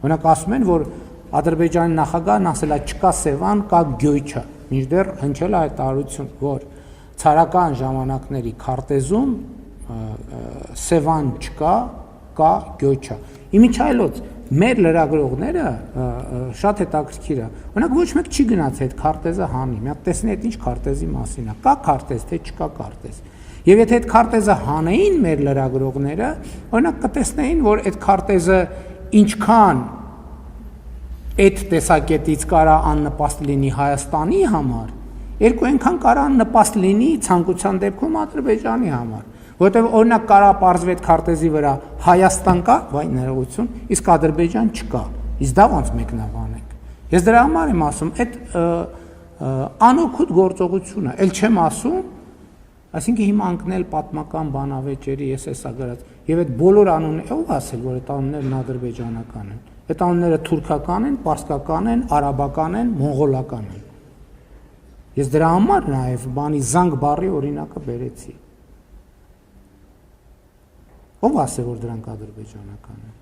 Օրինակ ասում են, որ Ադրբեջանի նախագահն ասել է չկա Սևան, կա Գյոյչա, մինչդեռ հնչել է հայտարարություն, որ ցարական ժամանակների քարտեզում Սևան չկա, կա Գյոյչա։ Իմիջայլոց մեր լրագրողները շատ հետաքրքիր է։ Օրինակ ոչ մեկ չի գնաց այդ քարտեզը հանի։ Մի հատ տեսնի այդ ինչ քարտեզի մասին է։ Կա քարտեզ, թե չկա քարտեզ։ Եվ եթե այդ քարտեզը հանեին մեր լրագրողները, օրինակ կտեսնեին, որ այդ քարտեզը ինչքան այդ տեսակետից կարա աննպաստ լինի Հայաստանի համար, երկու այնքան կարա աննպաստ լինի ցանկության դեպքում Ադրբեջանի համար, որովհետև օրինակ կարա պարզվի այդ քարտեզի վրա Հայաստան կա, վայ ներողություն, իսկ Ադրբեջան չկա։ Իսկ դա ոնց մեկնաբանենք։ Ես դրա համար եմ ասում, այդ անօգուտ գործողությունը, ել չեմ ասում, այսինքն հիմա անկնել պատմական բանավեճերի, ես էսա գրած, եւ այդ բոլոր անունները, ով ասել, որ այդ անուններն ադրբեջանական են։ Այդ անունները թուրքական են, պարսկական են, արաբական են, մոնղոլական են։ Ես դրա համար նաև բանի զանգ բառի օրինակը բերեցի։ Ով ասել, որ դրանք ադրբեջանական են։